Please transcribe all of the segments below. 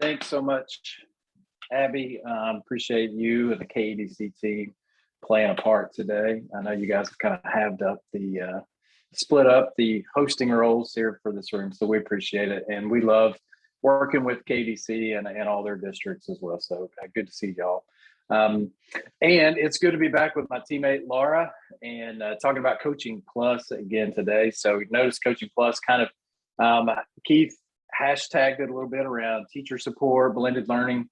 Thanks so much, Abby. Appreciate you and the KEDC team playing a part today. I know you guys have kind of halved up split up the hosting roles here for this room, so we appreciate it. And we love working with KDC and all their districts as well. So good to see y'all. And it's good to be back with my teammate Laura and talking about Coaching Plus again today. So notice Coaching Plus kind of Keith hashtagged it a little bit around teacher support, blended learning,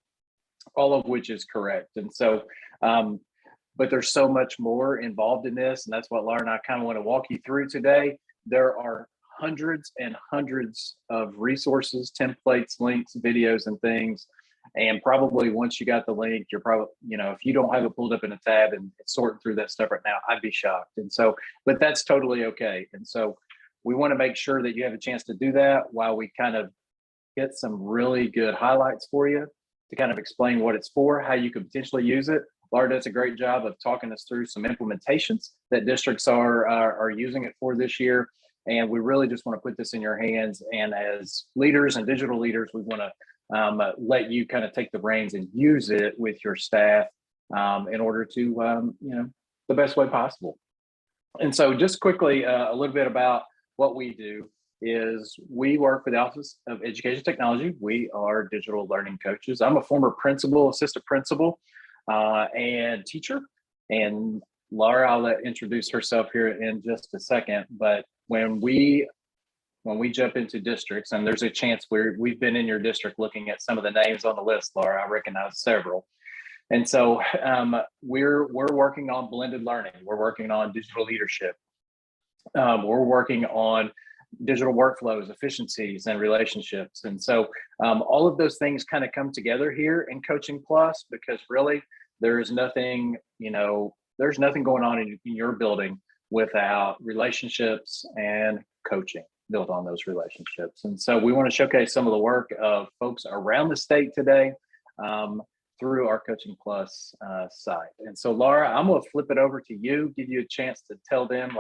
all of which is correct. And so, but there's so much more involved in this, and that's what Laura and I kind of want to walk you through today. There are hundreds and hundreds of resources, templates, links, videos, and things. And probably once you got the link, you're probably, if you don't have it pulled up in a tab and sorting through that stuff right now, I'd be shocked. And so, but that's totally okay. And so we want to make sure that you have a chance to do that while we kind of get some really good highlights for you to kind of explain what it's for, how you could potentially use it. Laura does a great job of talking us through some implementations that districts are using it for this year. And we really just want to put this in your hands. And as leaders and digital leaders, we want to let you kind of take the reins and use it with your staff in order to, the best way possible. And so just quickly, a little bit about what we do is we work for the Office of Education Technology. We are digital learning coaches. I'm a former principal, assistant principal, and teacher. And Laura, I'll introduce herself here in just a second. But when we jump into districts, and there's a chance we've been in your district looking at some of the names on the list, Laura, I recognize several. And so we're working on blended learning. We're working on digital leadership. We're working on digital workflows, efficiencies, and relationships. And so all of those things kind of come together here in Coaching Plus, because really there's nothing going on in your building without relationships and coaching built on those relationships. And so we want to showcase some of the work of folks around the state today through our Coaching Plus site. And so Laura, I'm going to flip it over to you, give you a chance to tell them,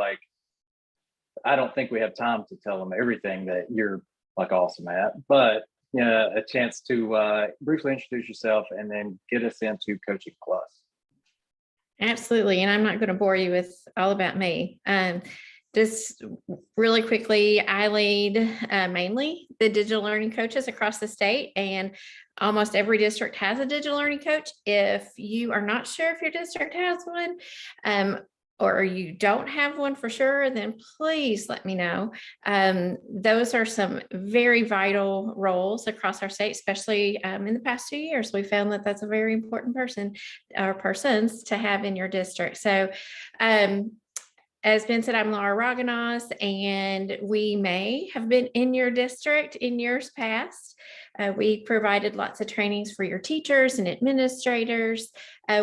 I don't think we have time to tell them everything that you're awesome at, but a chance to briefly introduce yourself and then get us into Coaching Plus. Absolutely. And I'm not going to bore you with all about me. Just really quickly, I lead mainly the digital learning coaches across the state, and almost every district has a digital learning coach. If you are not sure if your district has one, or you don't have one for sure, then please let me know. Those are some very vital roles across our state, especially in the past 2 years. We found that that's a very important person or persons to have in your district. So as Ben said, I'm Laura Raganos, and we may have been in your district in years past. We provided lots of trainings for your teachers and administrators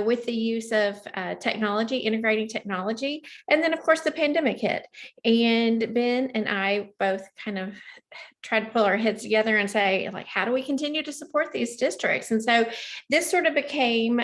with the use of technology, integrating technology. And then, of course, the pandemic hit. And Ben and I both kind of tried to pull our heads together and say, how do we continue to support these districts? And so this sort of became,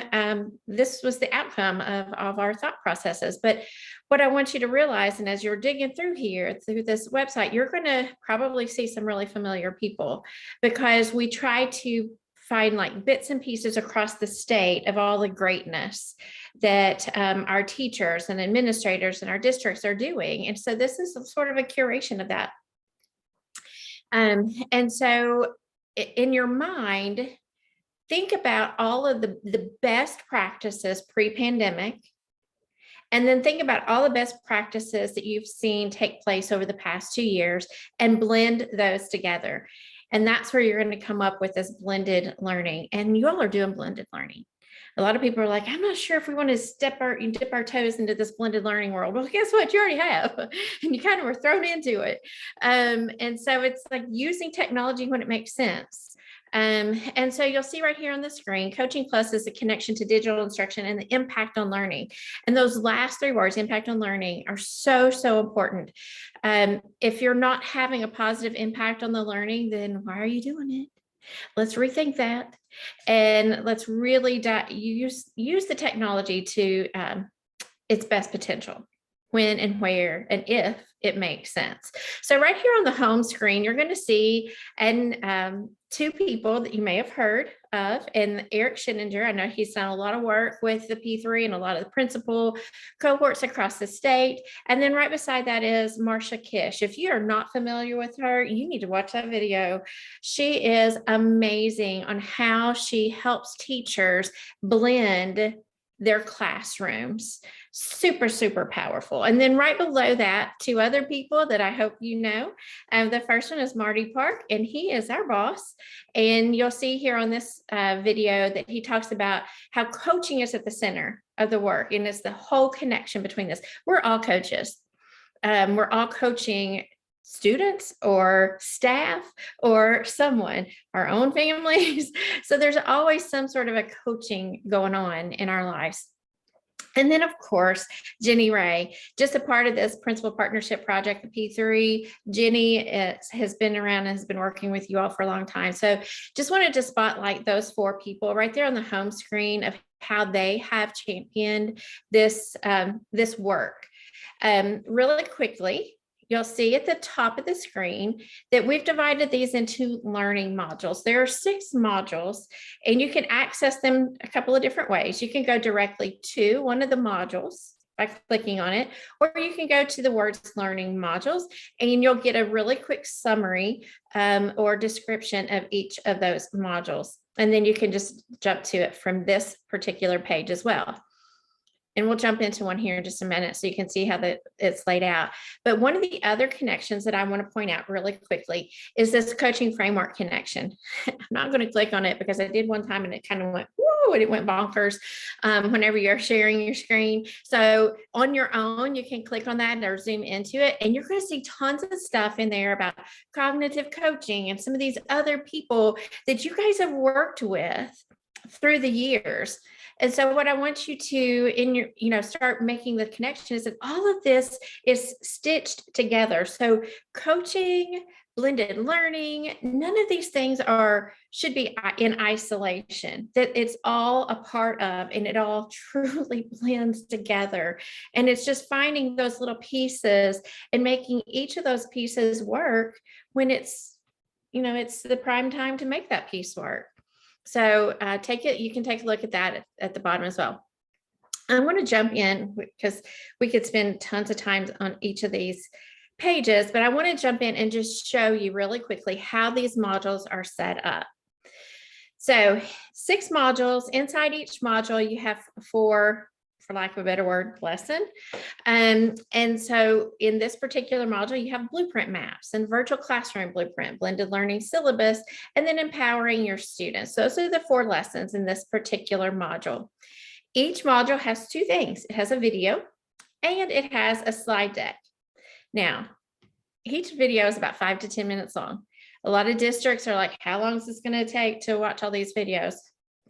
this was the outcome of our thought processes. But what I want you to realize, and as you're digging through here, through this website, you're going to probably see some really familiar people, because we try to find bits and pieces across the state of all the greatness that our teachers and administrators in our districts are doing. And so this is sort of a curation of that. And so in your mind, think about all of the best practices pre-pandemic, and then think about all the best practices that you've seen take place over the past 2 years and blend those together. And that's where you're going to come up with this blended learning. And you all are doing blended learning. A lot of people are I'm not sure if we want to dip our toes into this blended learning world. Well, guess what? You already have, and you kind of were thrown into it. And so it's using technology when it makes sense. And so you'll see right here on the screen, Coaching Plus is the connection to digital instruction and the impact on learning. And those last 3 words, impact on learning, are so, so important. If you're not having a positive impact on the learning, then why are you doing it? Let's rethink that. And let's really use the technology to its best potential, when and where and if it makes sense. So right here on the home screen, you're going to see, and two people that you may have heard of, and Eric Schinninger. I know he's done a lot of work with the P3 and a lot of the principal cohorts across the state. And then right beside that is Marsha Kish. If you are not familiar with her, you need to watch that video. She is amazing on how she helps teachers blend their classrooms. Super, super powerful. And then right below that, two other people that I hope you know. The first one is Marty Park, and he is our boss. And you'll see here on this video that he talks about how coaching is at the center of the work, and it's the whole connection between this. We're all coaches. We're all coaching students or staff or someone, our own families. So there's always some sort of a coaching going on in our lives. And then, of course, Jenny Ray, just a part of this principal partnership project, the P3. Jenny has been around and has been working with you all for a long time. So just wanted to spotlight those four people right there on the home screen of how they have championed this, this work. Really quickly, you'll see at the top of the screen that we've divided these into learning modules. There are 6 modules, and you can access them a couple of different ways. You can go directly to one of the modules by clicking on it, or you can go to the words learning modules, and you'll get a really quick summary or description of each of those modules. And then you can just jump to it from this particular page as well. And we'll jump into one here in just a minute so you can see how it's laid out. But one of the other connections that I want to point out really quickly is this coaching framework connection. I'm not going to click on it because I did one time and it kind of went, whoa, and it went bonkers whenever you're sharing your screen. So on your own, you can click on that or zoom into it, and you're going to see tons of stuff in there about cognitive coaching and some of these other people that you guys have worked with through the years. And so what I want you to, start making the connection is that all of this is stitched together. So coaching, blended learning, none of these things should be in isolation, that it's all a part of, and it all truly blends together. And it's just finding those little pieces and making each of those pieces work when it's the prime time to make that piece work. So you can take a look at that at the bottom as well. I want to jump in because we could spend tons of time on each of these pages, but I want to jump in and just show you really quickly how these modules are set up. So 6 modules. Inside each module, you have 4, for lack of a better word, lesson. And so in this particular module, you have blueprint maps and virtual classroom blueprint, blended learning syllabus, and then empowering your students. So those are the 4 lessons in this particular module. Each module has 2 things. It has a video and it has a slide deck. Now, each video is about 5 to 10 minutes long. A lot of districts are like, how long is this going to take to watch all these videos?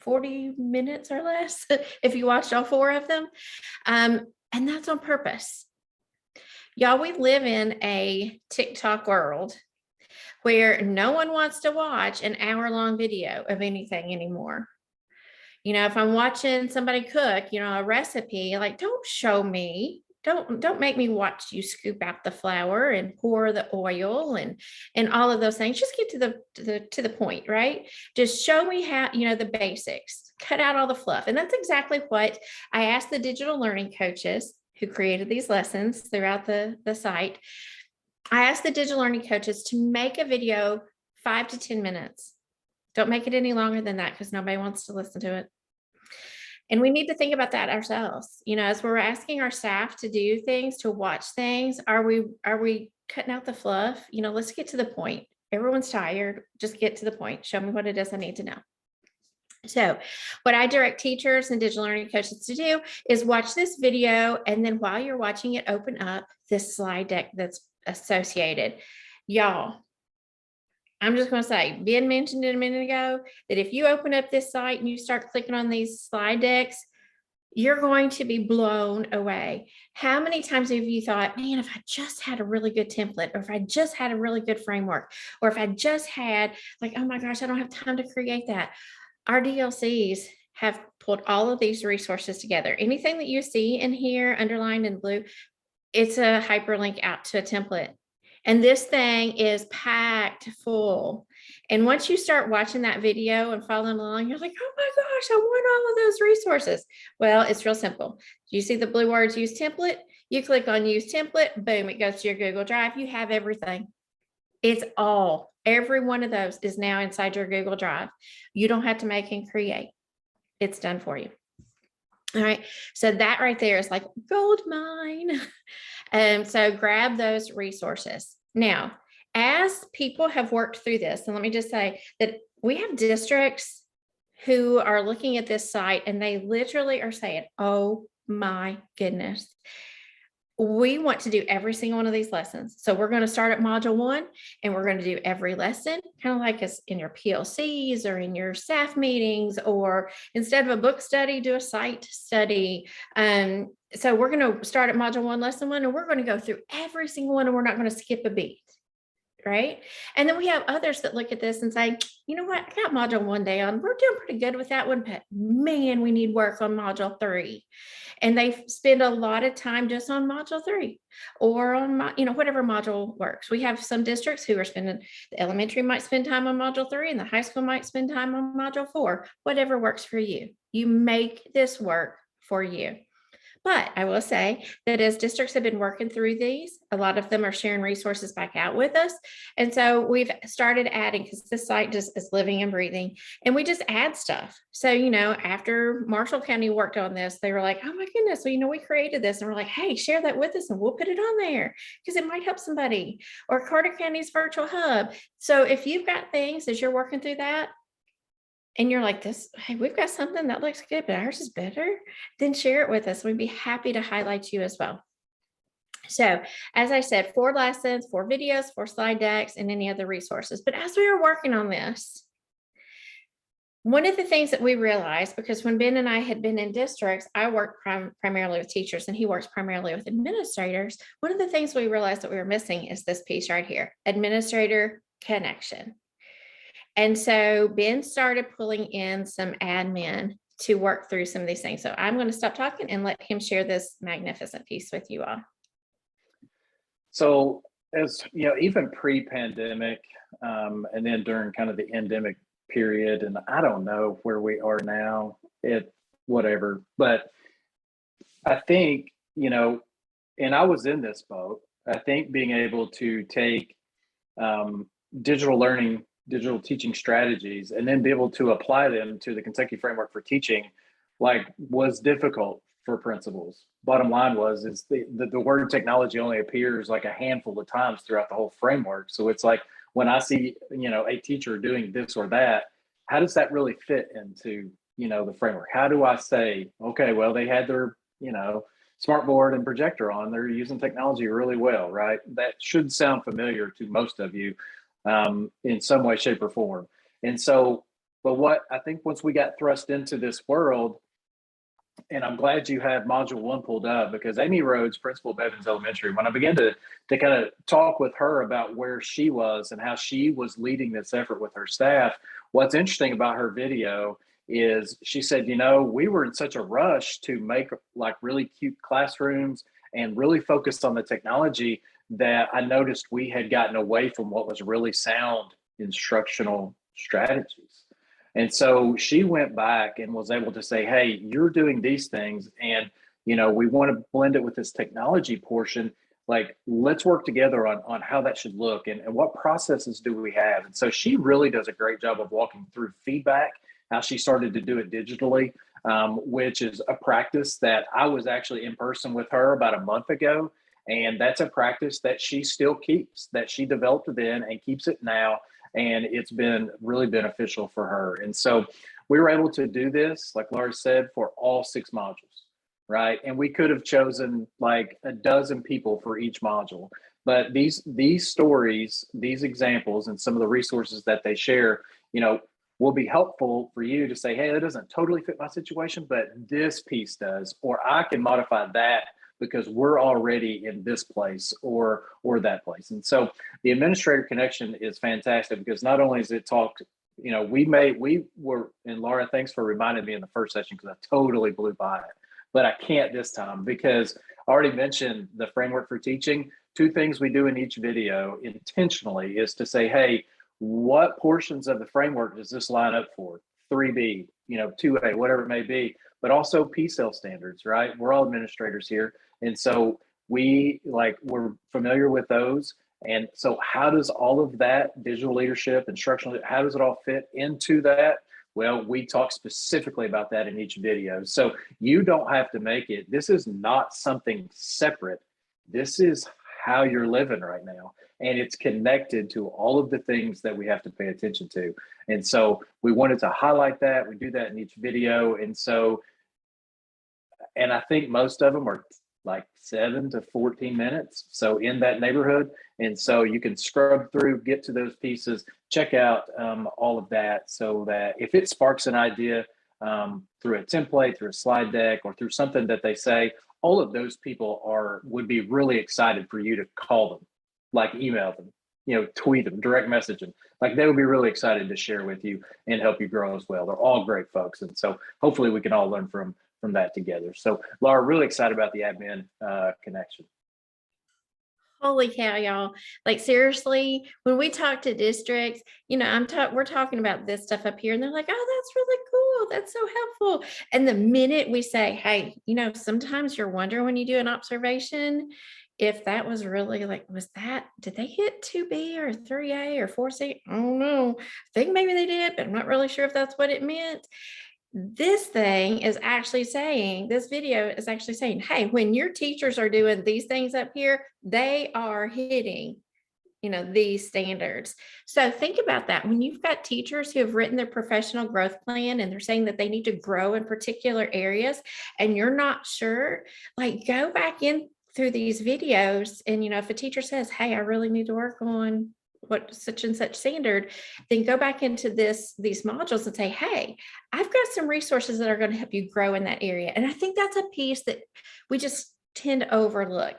40 minutes or less if you watched all 4 of them. And that's on purpose. Y'all, we live in a TikTok world where no one wants to watch an hour-long video of anything anymore. If I'm watching somebody cook, a recipe, like, don't show me. Don't make me watch you scoop out the flour and pour the oil and all of those things. Just get to the point, right? Just show me how, the basics, cut out all the fluff. And that's exactly what I asked the digital learning coaches who created these lessons throughout the site. I asked the digital learning coaches to make a video 5 to 10 minutes. Don't make it any longer than that because nobody wants to listen to it. And we need to think about that ourselves. As we're asking our staff to do things, to watch things, are we cutting out the fluff? Let's get to the point. Everyone's tired. Just get to the point. Show me what it is I need to know. So what I direct teachers and digital learning coaches to do is watch this video. And then while you're watching it, open up this slide deck that's associated. Y'all, I'm just going to say, Ben mentioned it a minute ago, that if you open up this site and you start clicking on these slide decks, you're going to be blown away. How many times have you thought, man, if I just had a really good template, or if I just had a really good framework, or if I just had, like, oh my gosh, I don't have time to create that. Our DLCs have pulled all of these resources together. Anything that you see in here underlined in blue, it's a hyperlink out to a template. And this thing is packed full. And once you start watching that video and following along, you're like, oh my gosh, I want all of those resources. Well, it's real simple. You see the blue words, use template. You click on use template, boom, it goes to your Google Drive. You have everything. It's every one of those is now inside your Google Drive. You don't have to make and create. It's done for you. All right. So that right there is like gold mine. So grab those resources. Now, as people have worked through this, and let me just say that we have districts who are looking at this site and they literally are saying, oh my goodness, we want to do every single one of these lessons. So we're going to start at module 1 and we're going to do every lesson, kind of like us in your PLCs or in your staff meetings, or instead of a book study, do a site study. So we're going to start at module 1, lesson 1, and we're going to go through every single one, and we're not going to skip a beat. Right. And then we have others that look at this and say, you know what, I got module 1 down. We're doing pretty good with that one, but man, we need work on module 3. And they spend a lot of time just on module 3 or on, whatever module works. We have some districts who are the elementary might spend time on module 3 and the high school might spend time on module 4, whatever works for you. You make this work for you. But I will say that as districts have been working through these, a lot of them are sharing resources back out with us. And so we've started adding, because this site just is living and breathing, and we just add stuff. So, after Marshall County worked on this, they were like, oh my goodness, well, we created this, and we're like, hey, share that with us and we'll put it on there because it might help somebody. Or Carter County's virtual hub. So if you've got things as you're working through that, and you're like, hey, we've got something that looks good, but ours is better, then share it with us. We'd be happy to highlight you as well. So as I said, 4 lessons, 4 videos, 4 slide decks, and any other resources. But as we were working on this, one of the things that we realized, because when Ben and I had been in districts, I worked primarily with teachers and he works primarily with administrators. One of the things we realized that we were missing is this piece right here, administrator connection. And so Ben started pulling in some admin to work through some of these things. So I'm going to stop talking and let him share this magnificent piece with you all. So as even pre-pandemic, and then during kind of the endemic period, and I don't know where we are now, whatever, but I think, and I was in this boat, I think being able to take digital teaching strategies and then be able to apply them to the Kentucky Framework for Teaching, was difficult for principals. Bottom line is the word technology only appears like a handful of times throughout the whole framework. So it's like when I see, a teacher doing this or that, how does that really fit into, the framework? How do I say, okay, well, they had their, smart board and projector on, they're using technology really well, right? That should sound familiar to most of you in some way, shape, or form. And so, but what I think once we got thrust into this world, and I'm glad you have module 1 pulled up, because Amy Rhodes, principal of Evans Elementary, when I began to kind of talk with her about where she was and how she was leading this effort with her staff, what's interesting about her video is she said, we were in such a rush to make really cute classrooms and really focused on the technology that I noticed we had gotten away from what was really sound instructional strategies. And so she went back and was able to say, hey, you're doing these things, and we want to blend it with this technology portion. Let's work together on how that should look and what processes do we have. And so she really does a great job of walking through feedback, how she started to do it digitally, which is a practice that I was actually in person with her about a month ago. And that's a practice that she still keeps, that she developed then and keeps it now. And it's been really beneficial for her. And so we were able to do this, like Laura said, for all 6 modules, right? And we could have chosen like a dozen people for each module. But these stories, these examples, and some of the resources that they share, will be helpful for you to say, hey, that doesn't totally fit my situation, but this piece does, or I can modify that because we're already in this place or that place. And so the administrator connection is fantastic, because not only is it talked, we were, and Laura, thanks for reminding me in the first session, because I totally blew by it, but I can't this time, because I already mentioned the framework for teaching. two things we do in each video intentionally is to say, hey, what portions of the framework does this line up for? 3B, 2A, whatever it may be, but also P-cell standards, right? We're all administrators here. And so we're familiar with those. And so how does all of that digital leadership, instructional, how does it all fit into that? Well, we talk specifically about that in each video. So you don't have to make it. This is not something separate. This is how you're living right now. And it's connected to all of the things that we have to pay attention to. And so we wanted to highlight that. We do that in each video. And I think most of them are like 7 to 14 minutes. So in that neighborhood. And so you can scrub through, get to those pieces, check out all of that, so that if it sparks an idea through a template, through a slide deck, or through something that they say, all of those people would be really excited for you to call them, like email them, tweet them, direct message them. Like they would be really excited to share with you and help you grow as well. They're all great folks. And so hopefully we can all learn from that together. So Laura, really excited about the admin connection. Holy cow, y'all. Like seriously, when we talk to districts, we're talking about this stuff up here and they're like, oh, that's really cool. That's so helpful. And the minute we say, hey, sometimes you're wondering when you do an observation, if that was really did they hit 2B or 3A or 4C? I don't know. I think maybe they did, but I'm not really sure if that's what it meant. This video is actually saying, hey, when your teachers are doing these things up here, they are hitting, these standards. So think about that. When you've got teachers who have written their professional growth plan and they're saying that they need to grow in particular areas and you're not sure, go back in through these videos. And, if a teacher says, hey, I really need to work on what such and such standard, then go back into these modules and say, hey, I've got some resources that are going to help you grow in that area. And I think that's a piece that we just tend to overlook.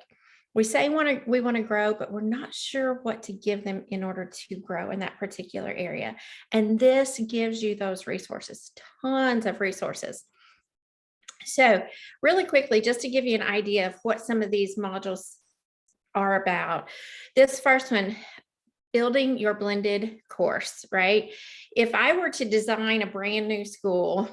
We say we want to grow, but we're not sure what to give them in order to grow in that particular area. And this gives you those resources, tons of resources. So really quickly, just to give you an idea of what some of these modules are about. This first one, building your blended course, right? If I were to design a brand new school,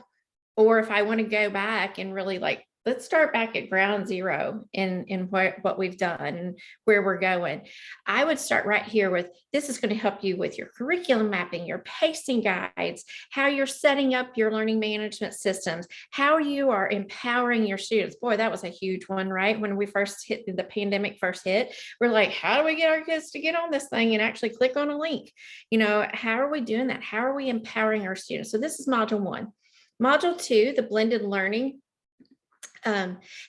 or if I want to go back and really let's start back at ground zero in what we've done and where we're going, I would start right here with, this is going to help you with your curriculum mapping, your pacing guides, how you're setting up your learning management systems, how you are empowering your students. Boy, that was a huge one, right? When the pandemic first hit, we're like, how do we get our kids to get on this thing and actually click on a link? How are we doing that? How are we empowering our students? So this is module 1. Module 2, the blended learning.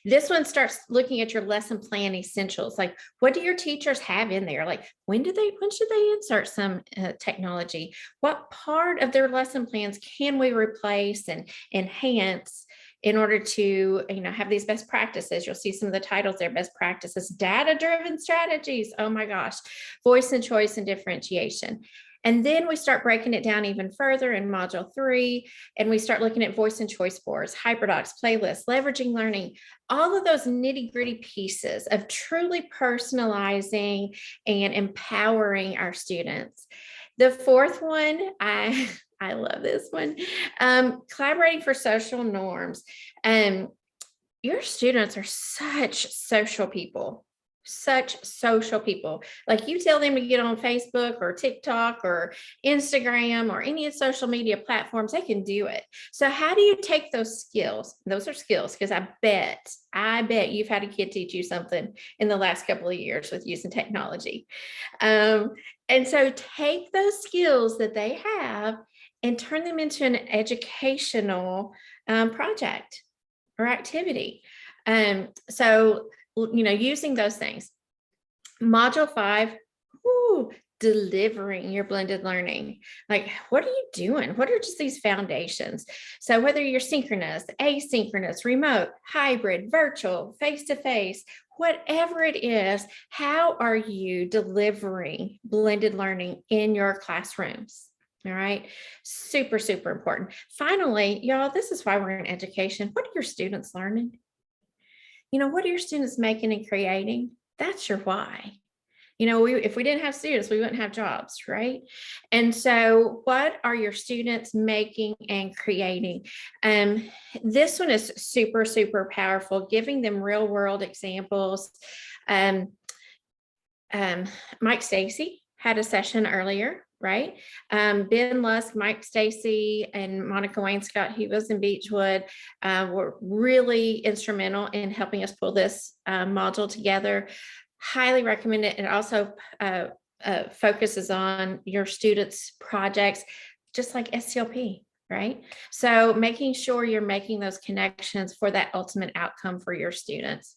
This one starts looking at your lesson plan essentials. Like, what do your teachers have in there? Like, when should they insert some technology? What part of their lesson plans can we replace and enhance in order to, have these best practices? You'll see some of the titles there: best practices, data-driven strategies. Oh my gosh, voice and choice and differentiation. And then we start breaking it down even further in module 3, and we start looking at voice and choice boards, hyperdocs, playlists, leveraging learning, all of those nitty-gritty pieces of truly personalizing and empowering our students. The fourth one, I love this one, collaborating for social norms. Your students are such social people. Like, you tell them to get on Facebook or TikTok or Instagram or any social media platforms, they can do it. So how do you take those skills? Those are skills, because I bet you've had a kid teach you something in the last couple of years with using technology. And so take those skills that they have and turn them into an educational project or activity. So using those things. Module 5, delivering your blended learning. Like, what are you doing? What are just these foundations? So whether you're synchronous, asynchronous, remote, hybrid, virtual, face-to-face, whatever it is, how are you delivering blended learning in your classrooms? All right. Super, super important. Finally, y'all, this is why we're in education. What are your students learning? What are your students making and creating? That's your why. if we didn't have students, we wouldn't have jobs, right? And so what are your students making and creating? This one is super, super powerful, giving them real world examples. Mike Stacy had a session earlier, right? Ben Lusk, Mike Stacy, and Monica Wainscott, he was in Beechwood, were really instrumental in helping us pull this module together. Highly recommend it. It also focuses on your students' projects, just like STLP, right? So making sure you're making those connections for that ultimate outcome for your students.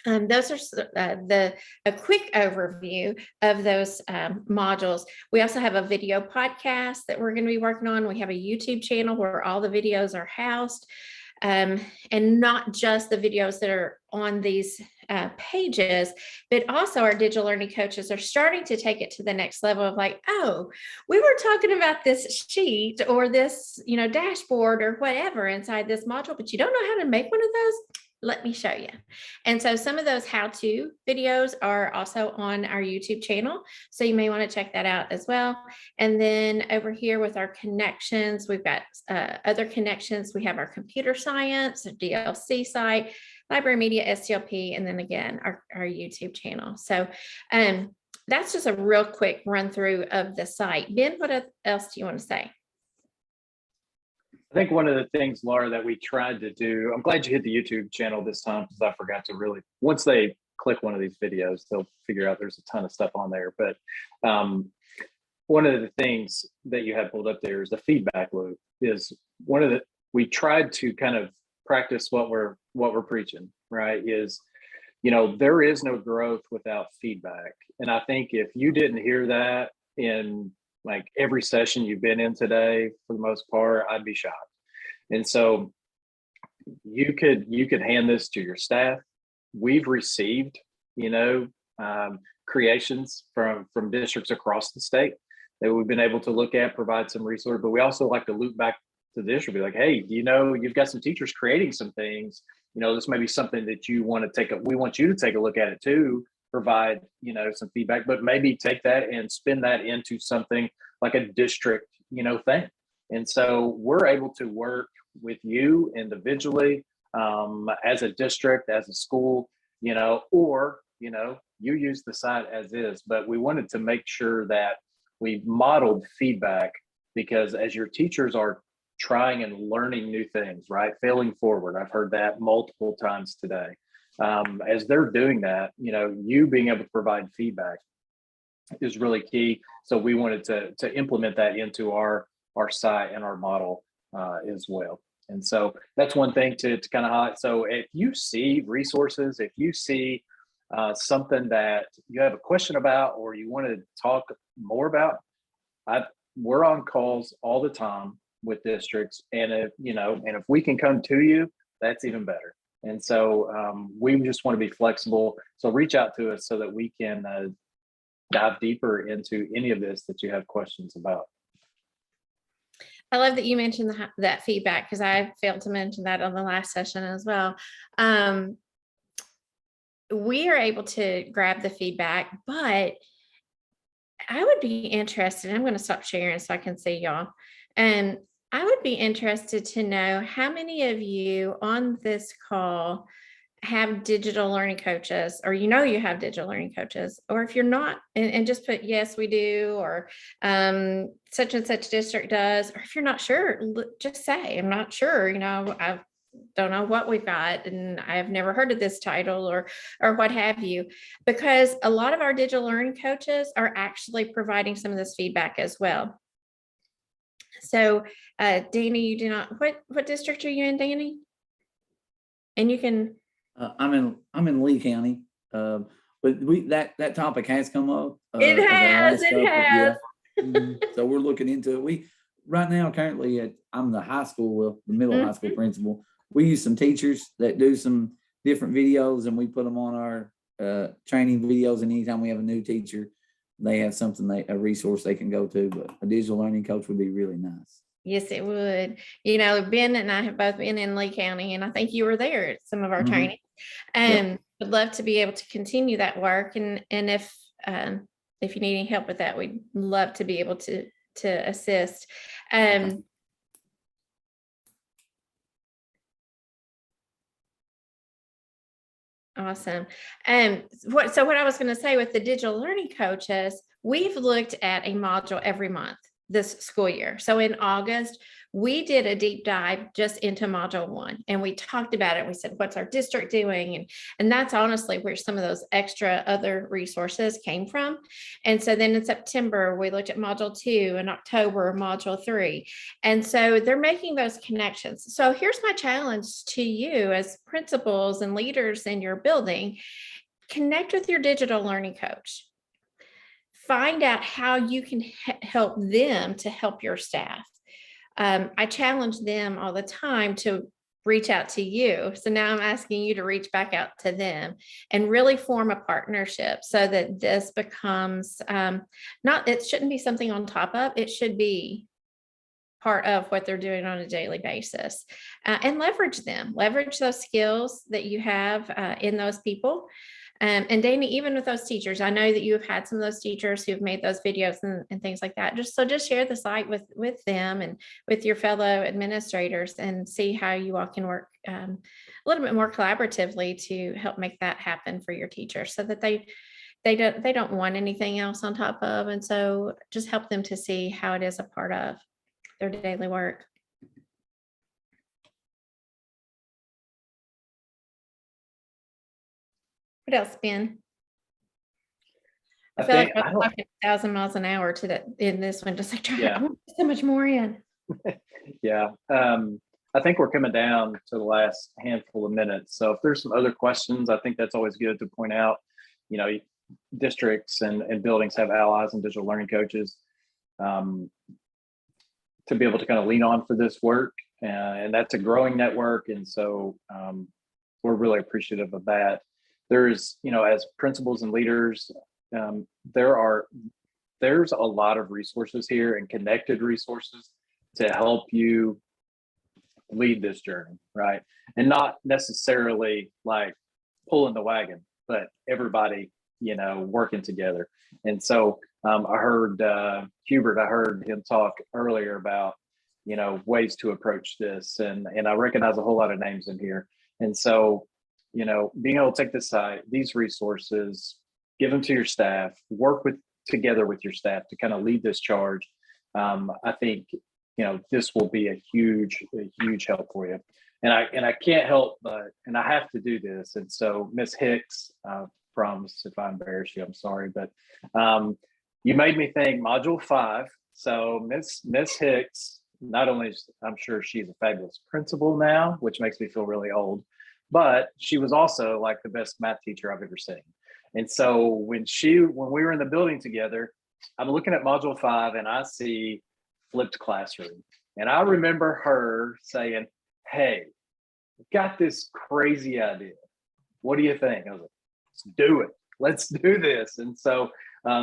Those are a quick overview of those modules. We also have a video podcast that we're going to be working on. We have a YouTube channel where all the videos are housed, and not just the videos that are on these pages, but also our digital learning coaches are starting to take it to the next level of like, oh, we were talking about this sheet or this, dashboard or whatever inside this module, but you don't know how to make one of those. Let me show you. And so some of those how-to videos are also on our YouTube channel. So you may want to check that out as well. And then over here with our connections, we've got other connections. We have our computer science, DLC site, library media, STLP, and then again, our YouTube channel. So that's just a real quick run through of the site. Ben, what else do you want to say? I think one of the things, Laura, that we tried to do, I'm glad you hit the YouTube channel this time because I forgot to really, once they click one of these videos, they'll figure out there's a ton of stuff on there. But one of the things that you have pulled up there is the feedback loop. Is we tried to kind of practice what we're preaching, right? Is, there is no growth without feedback. And I think if you didn't hear that in like every session you've been in today, for the most part, I'd be shocked. And so you could hand this to your staff. We've received, creations from districts across the state that we've been able to look at, provide some resource, but we also like to loop back to the district, be like, hey, you've got some teachers creating some things, this may be something that we want you to take a look at it too, provide, some feedback, but maybe take that and spin that into something like a district, thing. And so we're able to work with you individually, as a district, as a school, or, you use the site as is, but we wanted to make sure that we modeled feedback, because as your teachers are trying and learning new things, right? Failing forward. I've heard that multiple times today. As they're doing that, you being able to provide feedback is really key. So we wanted to implement that into our site and our model as well. And so that's one thing to kind of highlight. So if you see resources, if you see something that you have a question about or you want to talk more about, we're on calls all the time with districts, and if we can come to you, that's even better. And so we just want to be flexible. So reach out to us so that we can dive deeper into any of this that you have questions about. I love that you mentioned that feedback, because I failed to mention that on the last session as well. We are able to grab the feedback, but I would be interested, I'm going to stop sharing so I can see y'all. And I would be interested to know how many of you on this call have digital learning coaches, or you have digital learning coaches, or if you're not, and just put yes we do, or such and such district does, or if you're not sure, just say I'm not sure, I don't know what we've got and I've never heard of this title or what have you, because a lot of our digital learning coaches are actually providing some of this feedback as well. So Danny, you do not, what district are you in, Danny? And you can I'm in Lee County, but that topic has come up. It has. Yeah. So we're looking into it. Right now currently I'm the high school, the middle high school principal. We use some teachers that do some different videos, and we put them on our training videos. And anytime we have a new teacher, they have something, a resource they can go to. But a digital learning coach would be really nice. Yes, it would. Ben and I have both been in Lee County, and I think you were there at some of our training. But would love to be able to continue that work. And if you need any help with that, we'd love to be able to assist. Awesome. What I was going to say with the digital learning coaches, we've looked at a module every month this school year. So in August, we did a deep dive just into module 1, and we talked about it. We said, what's our district doing? And that's honestly where some of those extra other resources came from. And so then in September, we looked at module 2, in October, module 3. And so they're making those connections. So here's my challenge to you as principals and leaders in your building: connect with your digital learning coach. Find out how you can help them to help your staff. I challenge them all the time to reach out to you. So now I'm asking you to reach back out to them and really form a partnership so that this becomes it shouldn't be something on top of, it should be part of what they're doing on a daily basis, and leverage those skills that you have in those people. And Dana, even with those teachers, I know that you have had some of those teachers who've made those videos and things like that. Just share the site with them and with your fellow administrators, and see how you all can work a little bit more collaboratively to help make that happen for your teachers, so that they don't want anything else on top of. And so just help them to see how it is a part of their daily work. What else, Ben? I feel like I'm talking 1,000 miles an hour in this one, just like trying to put so much more in. Yeah. I think we're coming down to the last handful of minutes. So if there's some other questions, I think that's always good to point out. Districts and buildings have allies and digital learning coaches to be able to kind of lean on for this work. And that's a growing network. And so we're really appreciative of that. There's, as principals and leaders, there's a lot of resources here and connected resources to help you lead this journey, right? And not necessarily like pulling the wagon, but everybody, working together. And so I heard Hubert, I heard him talk earlier about, ways to approach this. And I recognize a whole lot of names in here. And so, being able to take these resources, give them to your staff, work together with your staff to kind of lead this charge. I think, this will be a huge help for you. And I can't help but, and I have to do this. And so Miss Hicks, promise if I embarrass you, I'm sorry, but you made me think module 5. So Miss Hicks, not only I'm sure she's a fabulous principal now, which makes me feel really old, but she was also like the best math teacher I've ever seen. And so when we were in the building together, I'm looking at module 5 and I see flipped classroom. And I remember her saying, "Hey, I've got this crazy idea. What do you think?" I was like, "Let's do it. Let's do this." And so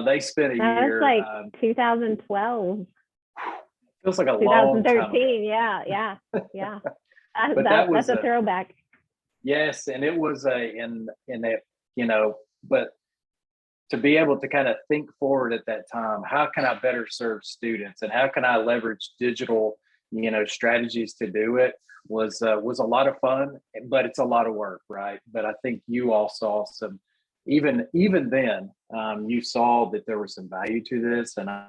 they spent a year. That was like 2012. Feels like a long time. 2013. Yeah. That's a throwback. Yes, and it was but to be able to kind of think forward at that time, how can I better serve students and how can I leverage digital, strategies to do it was a lot of fun, but it's a lot of work, right? But I think you all saw some, even then, you saw that there was some value to this, and I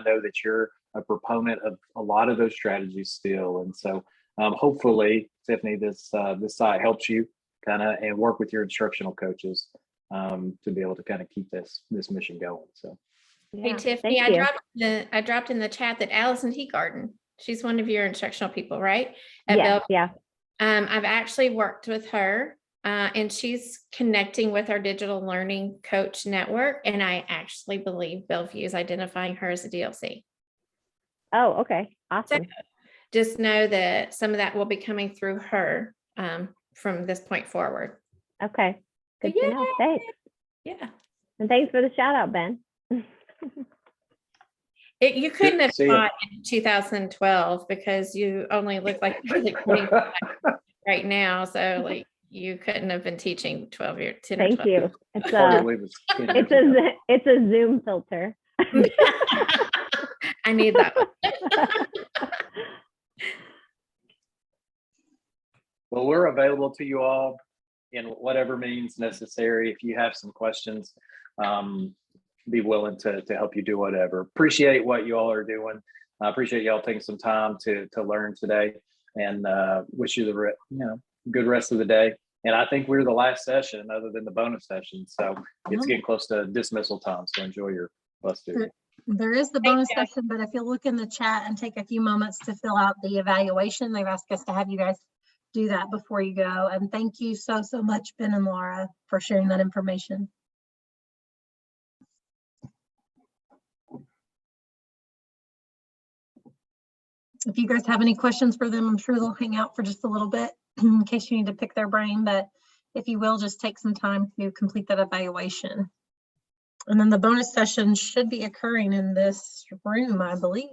know that you're a proponent of a lot of those strategies still, and so hopefully, Tiffany, this site helps you kind of and work with your instructional coaches to be able to kind of keep this mission going. So, hey Tiffany, I dropped in the chat that Allison Teagarden, she's one of your instructional people, right? Yeah. I've actually worked with her, and she's connecting with our digital learning coach network, and I actually believe Bellevue is identifying her as a DLC. Oh, okay, awesome. So just know that some of that will be coming through her from this point forward. Okay, good to know. Thanks. Yeah. And thanks for the shout out, Ben. You couldn't have taught in 2012 because you only look like you're like 25 right now. So You couldn't have been teaching 12 years, 10 or Thank 12 you. It's Hard to a, believe it's 10 years ago. it's a Zoom filter. I need that one. Well, we're available to you all in whatever means necessary. If you have some questions, be willing to help you do whatever. Appreciate what you all are doing. I appreciate y'all taking some time to learn today, and wish you the good rest of the day. And I think we're the last session other than the bonus session. So it's getting close to dismissal time. So enjoy your bus tour. There is the bonus session, but if you look in the chat and take a few moments to fill out the evaluation, they've asked us to have you guys do that before you go. And thank you so much, Ben and Laura, for sharing that information. If you guys have any questions for them, I'm sure they'll hang out for just a little bit in case you need to pick their brain, but if you will, just take some time to complete that evaluation. And then the bonus session should be occurring in this room, I believe.